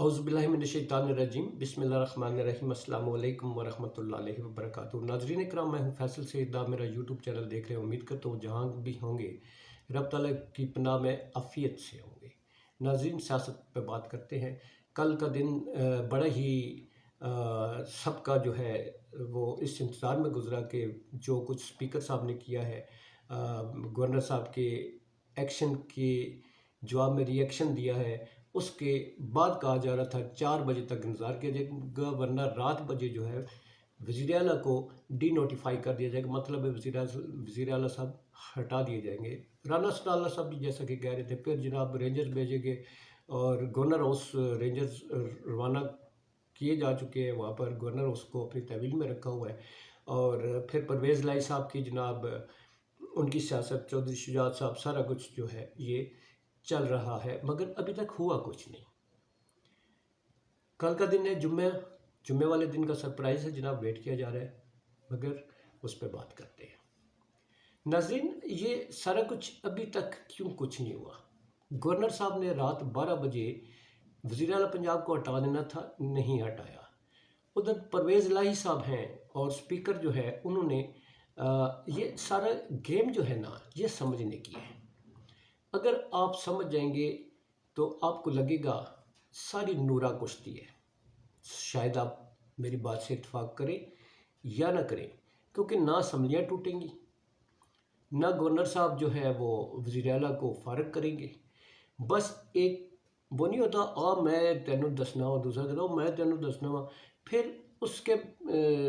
औज़ुबिल्लाहिमिनश्शैतानिर्रजीम बिस्मिल्लाहिर्रहमानिर्रहीम अस्सलामु अलैकुम वरहमतुल्लाहि वबरकातुहू। नाज़रीन इकराम, मैं हूँ फैसल सईद, आप मेरा यूट्यूब चैनल देख रहे हैं। उम्मीद करता हूँ जहाँ भी होंगे रब ताला की पनाह में आफ़ियत से होंगे। नाज़रीन, सियासत पे बात करते हैं। कल का दिन बड़ा ही सबका जो है वो इस इंतज़ार में गुज़रा कि जो कुछ स्पीकर साहब ने किया है, गवर्नर साहब के एक्शन के जवाब में रिएक्शन दिया है, उसके बाद कहा जा रहा था 4 बजे तक इंतज़ार किया जाएगा, वरना रात बजे जो है वज़ीर आला को डी नोटिफाई कर दिया जाएगा। मतलब है वज़ीर आला साहब हटा दिए जाएंगे। राना सनाउल्लाह साहब भी जैसा कि कह रहे थे, फिर जनाब रेंजर्स भेजेंगे और गवर्नर हाउस रेंजर्स रवाना किए जा चुके हैं। वहाँ पर गवर्नर हाउस को अपनी तहवील में रखा हुआ है। और फिर परवेज़ लाई साहब की जनाब उनकी सियासत, चौधरी शुजात साहब, सारा कुछ जो है ये चल रहा है, मगर अभी तक हुआ कुछ नहीं। कल का दिन है जुम्मे वाले दिन का सरप्राइज़ है जनाब, वेट किया जा रहा है, मगर उस पर बात करते हैं। नाज़रीन, ये सारा कुछ अभी तक क्यों कुछ नहीं हुआ? गवर्नर साहब ने रात 12 बजे वज़ीर आला पंजाब को हटा देना था, नहीं हटाया। उधर परवेज़ इलाही साहब हैं और स्पीकर जो है उन्होंने ये सारा गेम जो है ना, ये समझने की है। अगर आप समझ जाएंगे तो आपको लगेगा सारी नूरा कुश्ती है। शायद आप मेरी बात से इत्तेफाक करें या ना करें, क्योंकि ना असम्बलियाँ टूटेंगी, ना गवर्नर साहब जो है वो वज़ीर आला को फारग करेंगे। बस एक वो नहीं होता, मैं तेनू दसना वा, दूसरा कहता मैं तेनू दसना वा। फिर उसके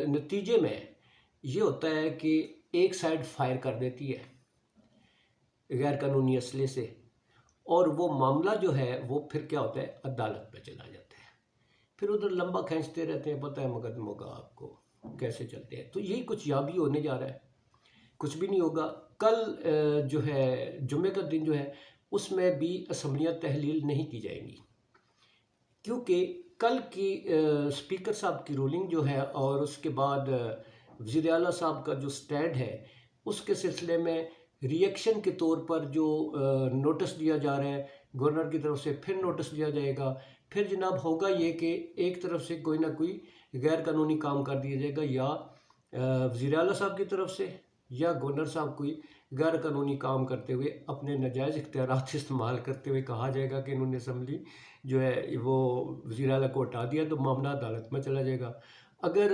नतीजे में ये होता है कि एक साइड फायर कर देती है गैर कानूनी असले से, और वो मामला जो है वो फिर क्या होता है, अदालत में चला जाता है। फिर उधर लंबा खींचते रहते हैं, पता है मुकदमों का आपको कैसे चलते हैं। तो यही कुछ यहाँ भी होने जा रहा है, कुछ भी नहीं होगा। कल जो है जुम्मे का दिन जो है उसमें भी असम्बलियाँ तहलील नहीं की जाएंगी, क्योंकि कल की स्पीकर साहब की रूलिंग जो है और उसके बाद वज़ीर आला साहब का जो स्टैंड है, उसके सिलसिले में रिएक्शन के तौर पर जो नोटिस दिया जा रहा है गवर्नर की तरफ से, फिर नोटिस दिया जाएगा। फिर जनाब होगा ये कि एक तरफ से कोई ना कोई गैर कानूनी काम कर दिया जाएगा, या वज़ीर आला साहब की तरफ से या गवर्नर साहब कोई गैर कानूनी काम करते हुए अपने नाजायज़ इख्तियारात इस्तेमाल करते हुए कहा जाएगा कि इन्होंने असम्बली जो है वो वज़ीर आला को हटा दिया, तो मामला अदालत में चला जाएगा। अगर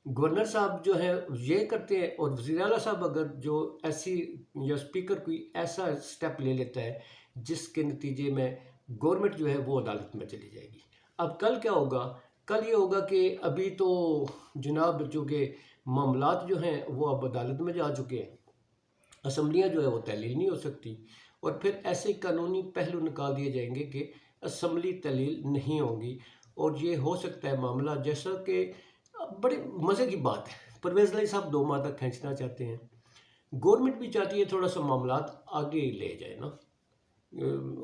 गवर्नर साहब जो है ये करते हैं और वज़ीर आला साहब अगर जो ऐसी, या स्पीकर कोई ऐसा स्टेप ले लेता है जिसके नतीजे में गवर्नमेंट जो है वो अदालत में चली जाएगी। अब कल क्या होगा? कल ये होगा कि अभी तो जनाब चूँकि मामलात जो हैं वो अब अदालत में जा चुके हैं, असम्बलियाँ जो है वो तहलील नहीं हो सकती, और फिर ऐसे कानूनी पहलू निकाल दिए जाएंगे कि असम्बली तहलील नहीं होगी। और ये हो सकता है मामला, जैसा कि बड़े मज़े की बात है, परवेज़ लाई साहब 2 माह तक खींचना चाहते हैं, गवर्नमेंट भी चाहती है थोड़ा सा मामलात आगे ले जाए ना।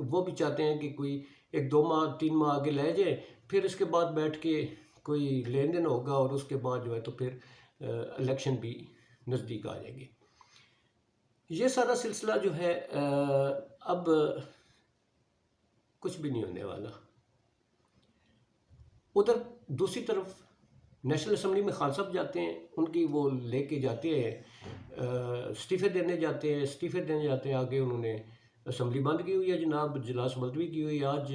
वो भी चाहते हैं कि कोई 1-2 माह 3 माह आगे ले जाए, फिर इसके बाद बैठ के कोई लेन देन होगा और उसके बाद जो है तो फिर इलेक्शन भी नज़दीक आ जाएंगे। ये सारा सिलसिला जो है अब कुछ भी नहीं होने वाला। उधर दूसरी तरफ नेशनल असम्बली में खान साहब जाते हैं, उनकी वो लेके जाते हैं, इस्तीफ़े देने जाते हैं। आगे उन्होंने असम्बली बंद की हुई है जनाब, इजलास मुलतवी की हुई है। आज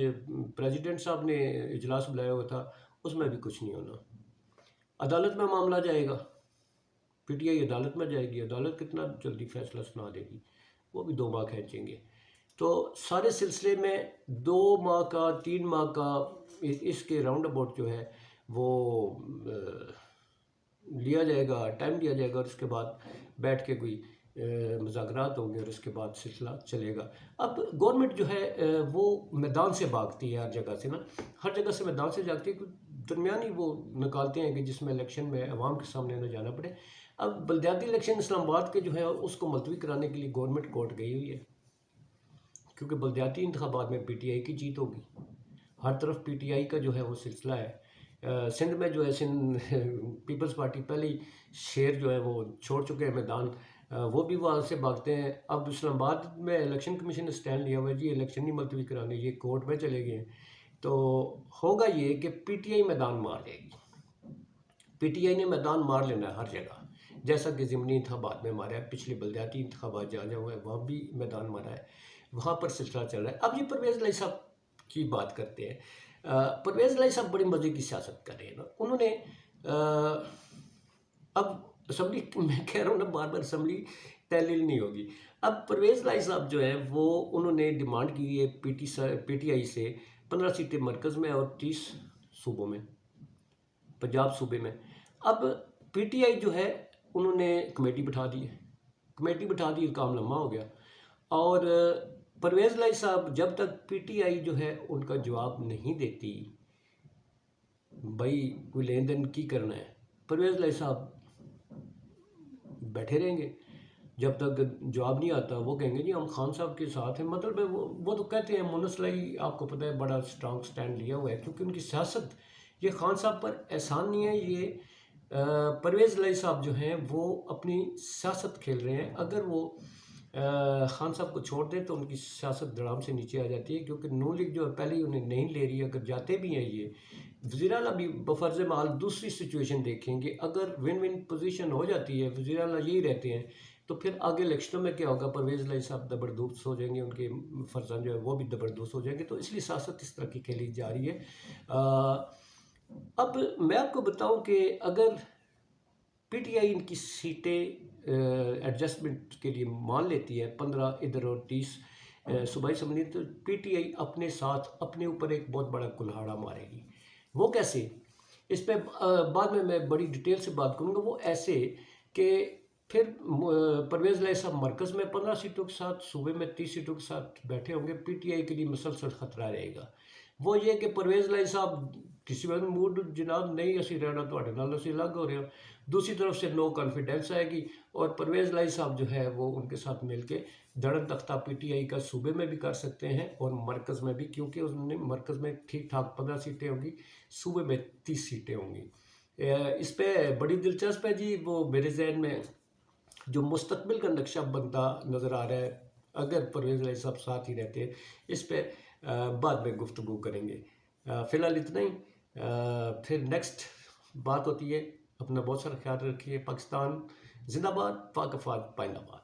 प्रेसिडेंट साहब ने इजलास बुलाया हुआ था, उसमें भी कुछ नहीं होना। अदालत में मामला जाएगा, पीटीआई अदालत में जाएगी, अदालत कितना जल्दी फैसला सुना देगी, वो भी 2 माह खींचेंगे। तो सारे सिलसिले में 2 माह का 3 माह का इसके राउंड अबाउट जो है वो लिया जाएगा, टाइम लिया जाएगा, और उसके बाद बैठ के कोई मुज़ाकरात होंगे और उसके बाद सिलसिला चलेगा। अब गवर्नमेंट जो है वो मैदान से भागती है, हर जगह से ना, हर जगह से मैदान से जाती है, कोई दरमियानी वो निकालते हैं कि जिसमें इलेक्शन में अवाम के सामने न जाना पड़े। अब बल्दियाती इलेक्शन इस्लामाबाद के जो है उसको मुलतवी कराने के लिए गवर्नमेंट कोर्ट गई हुई है, क्योंकि बल्दियाती इंतखाबात में पीटीआई की जीत होगी। हर तरफ पीटीआई का जो है वो सिलसिला है। सिंध में जो है सिंध पीपल्स पार्टी पहले ही शेर जो है वो छोड़ चुके हैं मैदान, वो भी वहाँ से भागते हैं। अब इस्लामाबाद में इलेक्शन कमीशन ने स्टैंड लिया हुआ है, जी इलेक्शन नहीं मुलतवी कराने, ये कोर्ट में चले गए हैं। तो होगा ये कि पीटीआई मैदान मार लेगी। पीटीआई ने मैदान मार लेना है हर जगह, जैसा कि ज़िमनी इंतखाबात में मारा है, पिछले बलदियाती इंतखाबात जहाँ हुए वहाँ भी मैदान मारा है, वहाँ पर सिलसिला चल रहा है। अब ये परवेज़ लाई साहब की बात करते हैं। परवेज़ लाई साहब बड़ी मज़े की सियासत कर रहे हैं ना। उन्होंने अब असम्बली, मैं कह रहा हूँ ना बार बार, असम्बली तहलील नहीं होगी। अब परवेज़ लाई साहब जो है वो उन्होंने डिमांड की है पीटीआई से 15 सीटें मरकज़ में और 30 सूबों में, पंजाब सूबे में। अब पीटीआई जो है उन्होंने कमेटी बिठा दी है, कमेटी बिठा दी, काम लम्बा हो गया। और परवेज़ लाई साहब जब तक पीटीआई जो है उनका जवाब नहीं देती, भाई कोई लेन देन की करना है, परवेज़ लाई साहब बैठे रहेंगे जब तक जवाब नहीं आता। वो कहेंगे जी हम खान साहब के साथ हैं, मतलब वो तो कहते हैं। मुनस लाई आपको पता है बड़ा स्ट्रांग स्टैंड लिया हुआ है, क्योंकि उनकी सियासत, ये खान साहब पर एहसान नहीं है, ये परवेज़ लाई साहब जो हैं वो अपनी सियासत खेल रहे हैं। अगर वो खान साहब को छोड़ दें तो उनकी सियासत धड़ाम से नीचे आ जाती है, क्योंकि नून लीग जो है पहले ही उन्हें नहीं ले रही है। अगर जाते भी हैं ये वज़ीर आला भी बफर्ज़ माल दूसरी सिचुएशन देखेंगे, अगर विन विन पोजीशन हो जाती है, वज़ीर आला यही रहते हैं, तो फिर आगे इलेक्शनों में क्या होगा, परवेज़ लाई साहब दबरदूस हो जाएंगे, उनके फर्जंद जो है वो भी दबरदूस हो जाएंगे। तो इसलिए सियासत इस तरह की खेली जा रही है। अब मैं आपको बताऊं कि अगर पीटीआई इनकी सीटें एडजस्टमेंट के लिए मान लेती है, 15 इधर और 30 सूबाई असम्बली, तो पीटीआई अपने साथ अपने ऊपर एक बहुत बड़ा कुल्हाड़ा मारेगी। वो कैसे, इस पर बाद में मैं बड़ी डिटेल से बात करूँगा। वो ऐसे कि फिर परवेज़ लाई साहब मरकज़ में 15 सीटों के साथ, सूबे में 30 सीटों के साथ बैठे होंगे। पीटीआई के लिए मुसलसल ख़तरा रहेगा। वो ये कि परवेज़ लाई साहब किसी वक्त मूड जनाब नहीं असी रहना, तो नाल असी अलग हो रहे हो। दूसरी तरफ से नो कॉन्फिडेंस आएगी और परवेज़ लाई साहब जो है वो उनके साथ मिलके धड़न तख्ता पीटीआई का सूबे में भी कर सकते हैं और मरकज़ में भी, क्योंकि उन्होंने मरकज़ में ठीक ठाक 15 सीटें होंगी, सूबे में 30 सीटें होंगी। इस पर बड़ी दिलचस्प है जी। वो मेरे जहन में जो मुस्तकबिल का नक्शा बनता नज़र आ रहा है, अगर परवेज़ लाई साहब साथ ही रहते हैं, इस पर बाद में गुफ्तगू करेंगे। फ़िलहाल इतना ही, फिर नेक्स्ट बात होती है। अपना बहुत सारा ख्याल रखिए। पाकिस्तान जिंदाबाद, पाक अफवाज पाइंदाबाद।